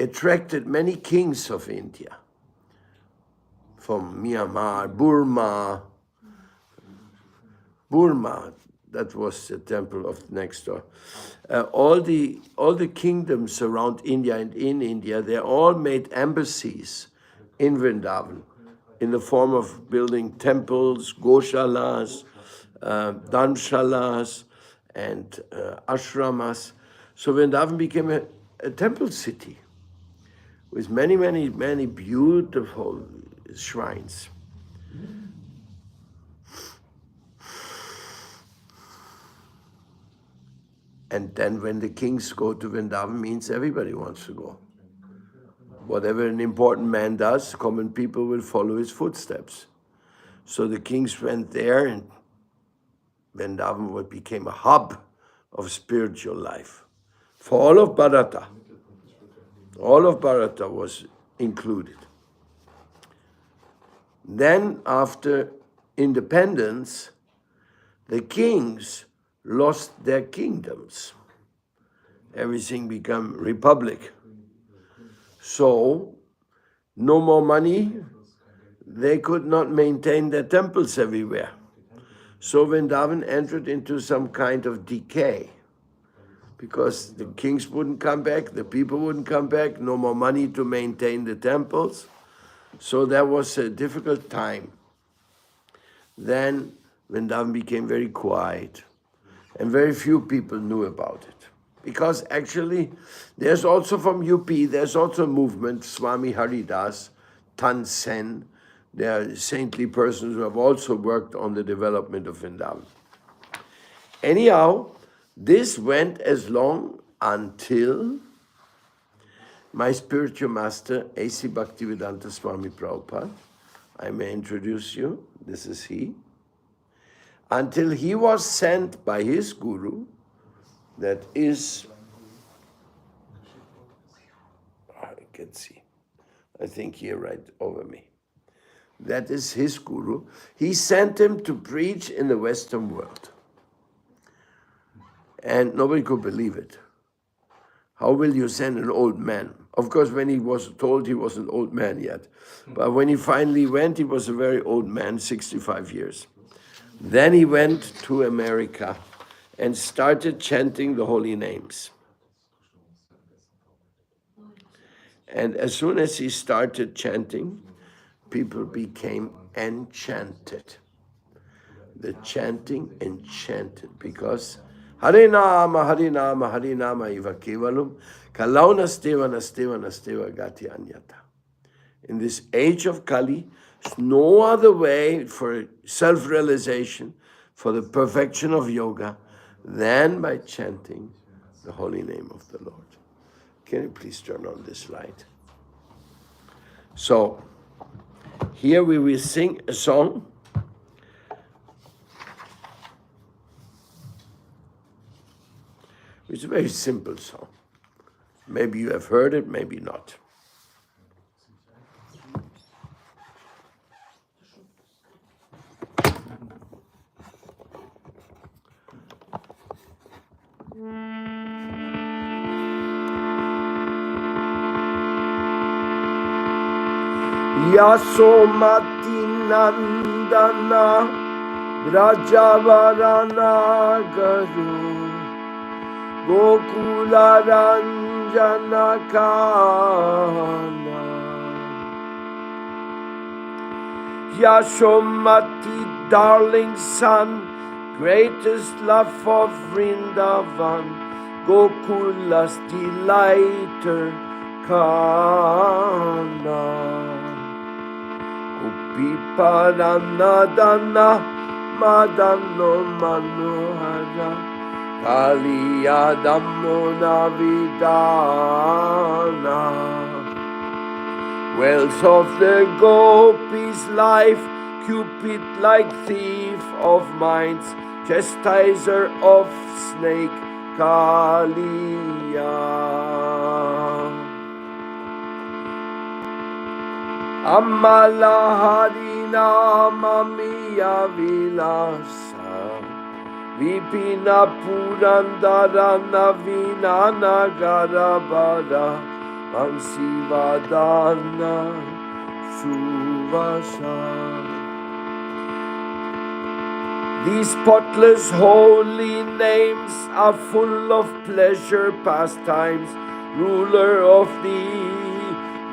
attracted many kings of India, from Myanmar, Burma, that was the temple of next door. All the kingdoms around India and in India, they all made embassies in Vrindavan in the form of building temples, goshalas, dharmshalas, and ashramas. So Vrindavan became a temple city with many, many, many beautiful shrines. And then when the kings go to Vrindavan, means everybody wants to go. Whatever an important man does, common people will follow his footsteps. So the kings went there, and Vrindavan became a hub of spiritual life for all of Bharata. All of Bharata was included. Then after independence, the kings lost their kingdoms. Everything became republic. So, no more money. They could not maintain their temples everywhere. So Vrindavan entered into some kind of decay because the kings wouldn't come back, the people wouldn't come back, no more money to maintain the temples. So that was a difficult time. Then Vrindavan became very quiet, and very few people knew about it. Because actually, there's also from UP, there's also a movement, Swami Haridas, Tan Sen. They are saintly persons who have also worked on the development of Vrindavan. Anyhow, this went as long until my spiritual master, A.C. Bhaktivedanta Swami Prabhupada, I may introduce you, this is he, until he was sent by his guru, that is, I can see, I think here right over me. That is his guru. He sent him to preach in the Western world. And nobody could believe it. How will you send an old man? Of course, when he was told, he was an old man yet. But when he finally went, he was a very old man, 65 years. Then he went to America and started chanting the holy names. And as soon as he started chanting, people became enchanted. The chanting enchanted, because Hare Nama, Hare Nama, Hare Nama Iva Kevalum, Kalauna Steva Nasteva Nasteva Gati Anyata. In this age of Kali, there's no other way for self-realization, for the perfection of yoga, than by chanting the holy name of the Lord. Can you please turn on this light? So, here we will sing a song. It's a very simple song. Maybe you have heard it, maybe not. Yasomati Nandana Brajavarana Garu Gokula Ranjana Kana Yasomati, darling son, greatest love of Vrindavan, Gokula's delighter Kana. Piparanadana Madano Manohara Kaliyadamona Vidana. Wells of the gopis' life, Cupid like thief of minds, chastiser of snake Kaliya. Amala Harina Mamiya Vilasa Vipina Purandara Navina Nagarabara Mansivadana Suvasa. These spotless holy names are full of pleasure pastimes, ruler of the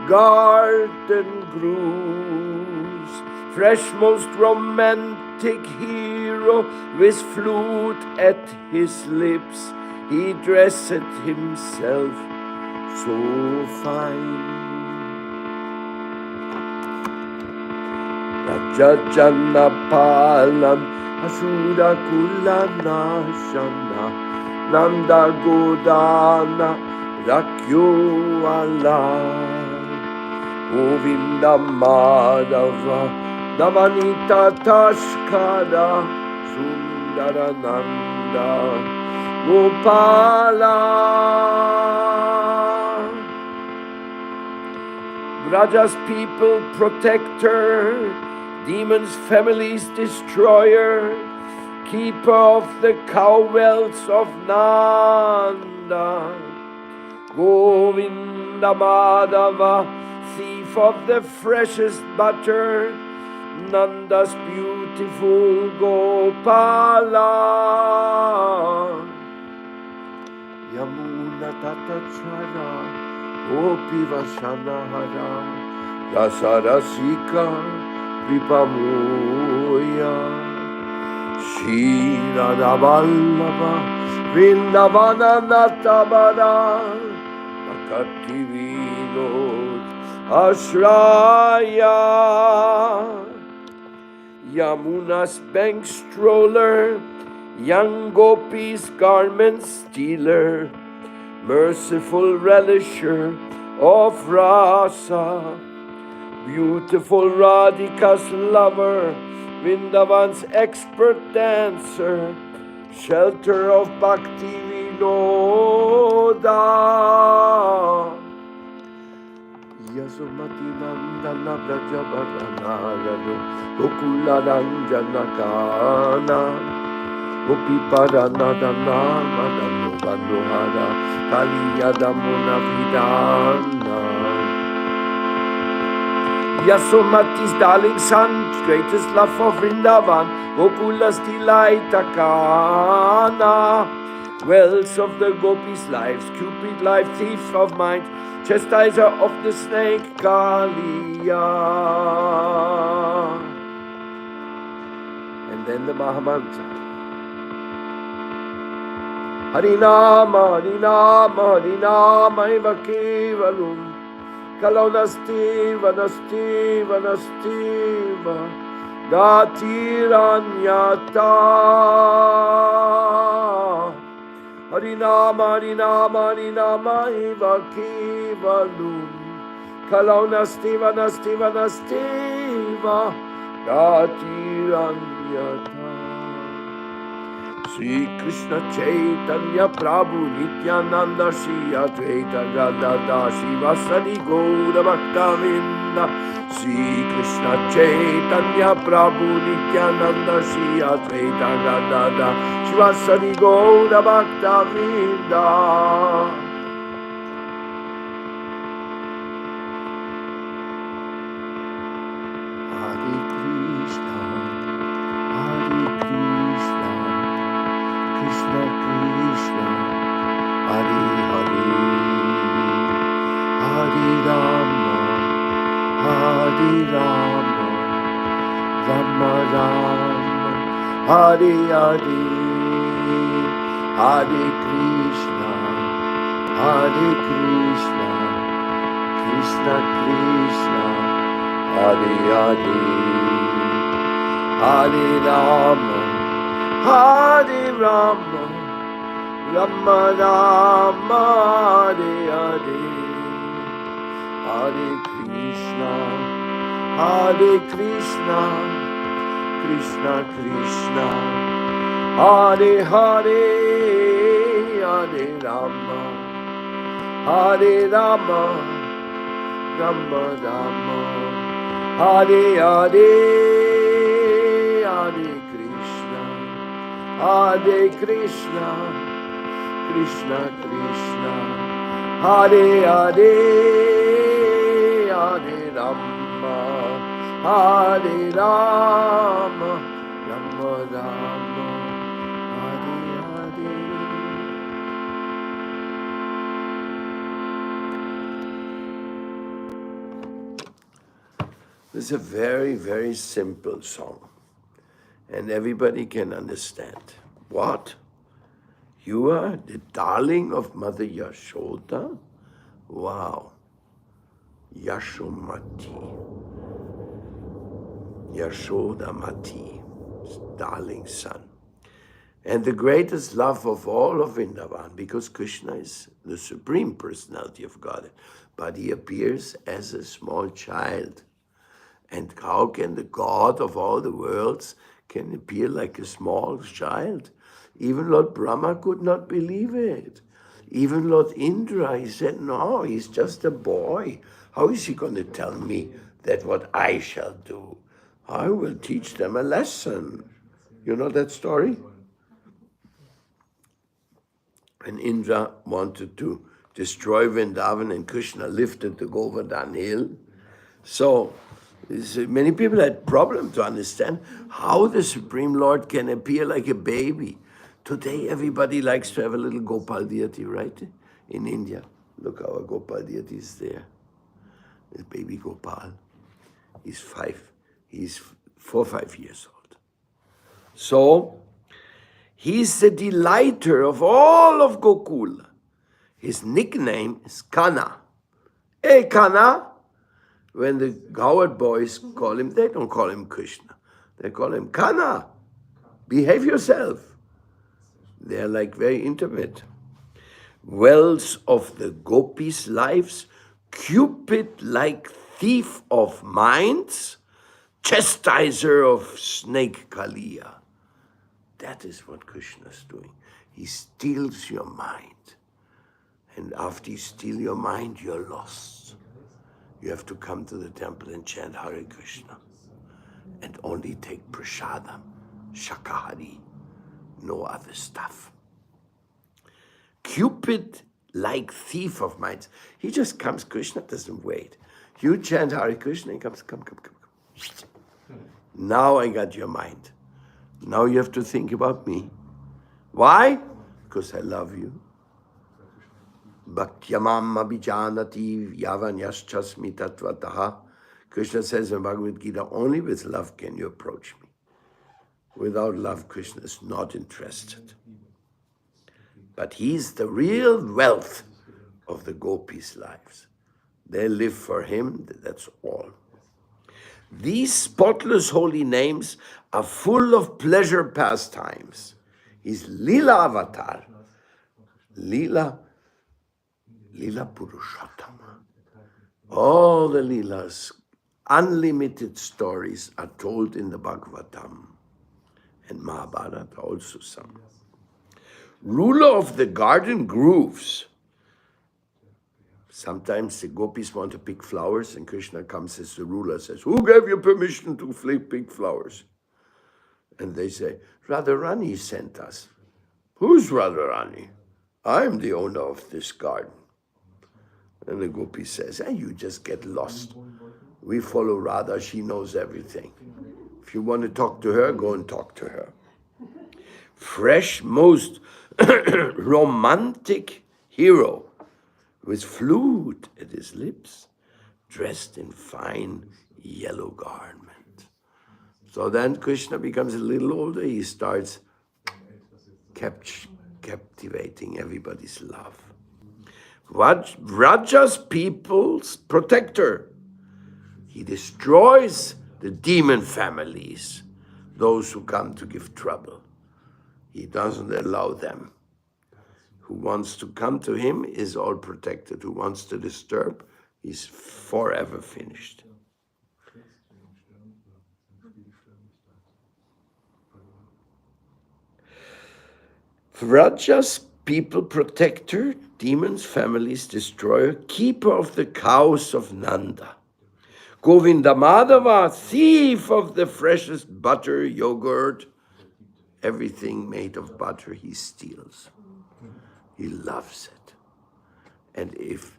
garden grooves, fresh most romantic hero with flute at his lips, he dressed himself so fine. Rajajana palam Asura kulana shana Nanda godana Rakyo ala Govinda madava Navanita tashkara Sundara nanda Gopala Raja's people protector, demons' families destroyer, keeper of the cow wells of Nanda, Govinda Madhava, thief of the freshest butter, Nanda's beautiful Gopala. Yamuna Tatachara Gopi Vashanahara Rasarasika Kripamoya Shira Navallava Vrindavana Natabara Makati Vinod Ashraya Yamuna's bank stroller Young Gopi's garment stealer merciful relisher of rasa, beautiful Radhika's lover, Vrindavan's expert dancer, shelter of Bhakti Vinoda. Yasumati Nandana Brajabadanagado, Gokula Ranjanakana, Gopi Paranadana Madano Vanohara, Kaliyadamuna Vidana. Yasomati's darling son, greatest love for Vrindavan, Gokula's delight Takana. Wells of the gopis' lives, Cupid life, thief of mind, chastiser of the snake Kaliya. And then the Mahamantra. Harinama, Harinama, Harinama eva kevalum Kalau nastiva, nastiva, nastiva Gatiranyata Harinama, Harinama, Harinama eva kevalum Kalau nastiva, nastiva, nastiva Gatiranyata. Sri Krishna Chaitanya Prabhu Nityananda Shri Advaita Gadada Shivasari Gaura Bhaktavinda. Sri Krishna Chaitanya Prabhu Nityananda Shri Advaita Gadada Shivasari Gaura Bhaktavinda. Hare Krishna, Hare Krishna, Krishna Krishna, Hare Hare, Hare Rama, Hare Rama, Rama Rama, Hare Hare, Hare Krishna, Hare Krishna, Krishna Krishna, Hare Hare, Hare Rama, Hare Rama, Rama Rama, Hare Hare, Hare Krishna, Hare Krishna, Krishna Krishna, Hare Hare, Hare Rama, Hare Rama, Rama Rama, Hare Hare, Hare Krishna, Hare Krishna, Krishna Krishna, Hare Hare, Hare Rama, Hare Rama, Rama Rama, Hare Hare. It's a very, very simple song, and everybody can understand. What? You are the darling of Mother Yashoda? Wow. Yashomati. Yashodamati, darling son. And the greatest love of all of Vrindavan, because Krishna is the Supreme Personality of God, but he appears as a small child. And how can the God of all the worlds can appear like a small child? Even Lord Brahma could not believe it. Even Lord Indra, he said, no, he's just a boy. How is he going to tell me that what I shall do? I will teach them a lesson. You know that story? When Indra wanted to destroy Vrindavan and Krishna lifted the Govardhan hill. So many people had problem to understand how the Supreme Lord can appear like a baby. Today, everybody likes to have a little Gopal deity, right? In India. Look, our Gopal deity is there. This baby Gopal. He's 4 or 5 years old. So, he's the delighter of all of Gokula. His nickname is Kana. Hey, Kana! When the Howard boys call him, they don't call him Krishna. They call him Kana. Behave yourself. They're like very intimate. Wells of the gopis' lives, Cupid like thief of minds, chastiser of snake Kaliya. That is what Krishna is doing. He steals your mind. And after he steals your mind, you're lost. You have to come to the temple and chant Hare Krishna. And only take prasadam, shakahari, no other stuff. Cupid, like thief of minds, he just comes, Krishna doesn't wait. You chant Hare Krishna, he comes, come. Now I got your mind. Now you have to think about me. Why? Because I love you. Bhaktyamam abhijanati yavanyaschasmi tatvataha. Krishna says in Bhagavad Gita, only with love can you approach me. Without love, Krishna is not interested. But he's the real wealth of the gopis' lives. They live for him, that's all. These spotless holy names are full of pleasure pastimes. He's Lila avatar. Lila Purushottama. All the Leelas, unlimited stories are told in the Bhagavatam. And Mahabharata also some. Ruler of the garden grooves. Sometimes the gopis want to pick flowers and Krishna comes as the ruler, says, who gave you permission to pick flowers? And they say, Radharani sent us. Who's Radharani? I'm the owner of this garden. And the gopi says, you just get lost. We follow Radha, she knows everything. If you want to talk to her, go and talk to her. Fresh, most romantic hero with flute at his lips, dressed in fine yellow garment. So then Krishna becomes a little older, he starts captivating everybody's love. Raja's people's protector. He destroys the demon families, those who come to give trouble. He doesn't allow them. Who wants to come to him is all protected. Who wants to disturb, he's forever finished. Raja's people protector, demons, families, destroyer, keeper of the cows of Nanda. Govinda Madhava, thief of the freshest butter, yogurt, everything made of butter he steals. He loves it. And if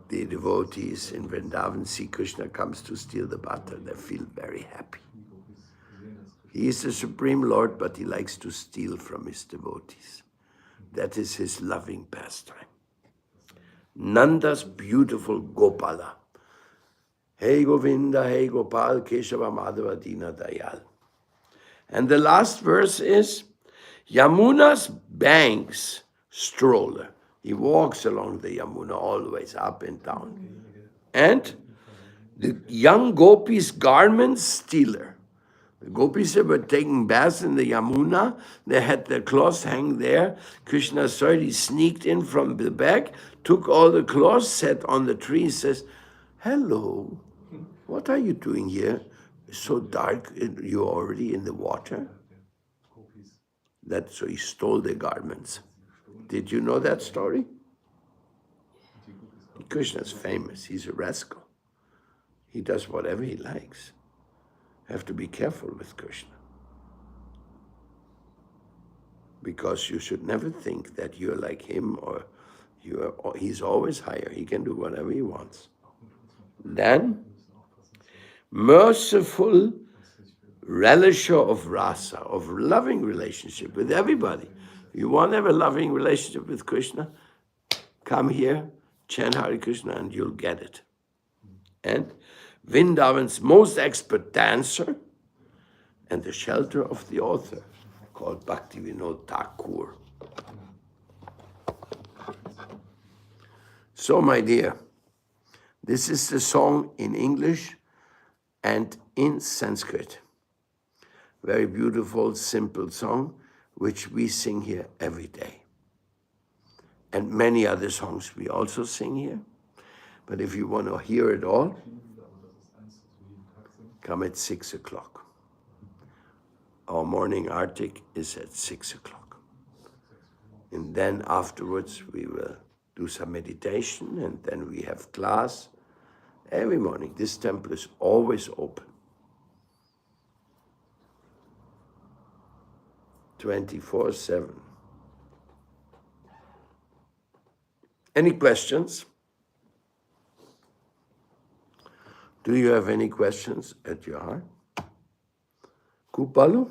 the devotees in Vrindavan see Krishna comes to steal the butter, they feel very happy. He is the Supreme Lord, but he likes to steal from his devotees. That is his loving pastime. Nanda's beautiful Gopala. Hey Govinda, hey Gopal, Keshava Madhava Dina Dayal. And the last verse is, Yamuna's banks stroller. He walks along the Yamuna always, up and down. And the young gopis' garments stealer. The gopis were taking baths in the Yamuna. They had their clothes hang there. Krishna saw it. He sneaked in from the back, took all the clothes, sat on the tree, says, hello, what are you doing here? It's so dark, you're already in the water. So he stole their garments. Did you know that story? Krishna's famous. He's a rascal. He does whatever he likes. Have to be careful with Krishna. Because you should never think that you're like him or he's always higher. He can do whatever he wants. Then, merciful relisher of rasa, of loving relationship with everybody. You want to have a loving relationship with Krishna? Come here, chant Hare Krishna, and you'll get it. And Vrindavan's most expert dancer and the shelter of the author, called Bhaktivinoda Thakur. So, my dear, this is the song in English and in Sanskrit. Very beautiful, simple song, which we sing here every day. And many other songs we also sing here. But if you want to hear it all, come at 6 o'clock. Our morning artik is at 6 o'clock. And then afterwards we will do some meditation, and then we have class every morning. This temple is always open. 24/7. Any questions? Do you have any questions at your heart? Kupalu?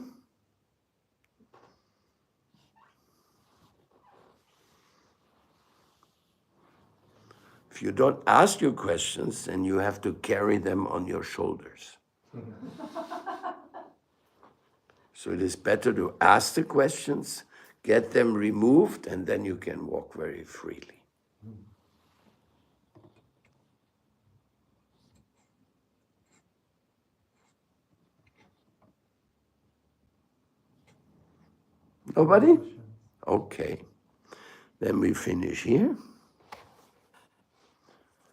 If you don't ask your questions, then you have to carry them on your shoulders. So it is better to ask the questions, get them removed, and then you can walk very freely. Nobody? Okay. Then we finish here.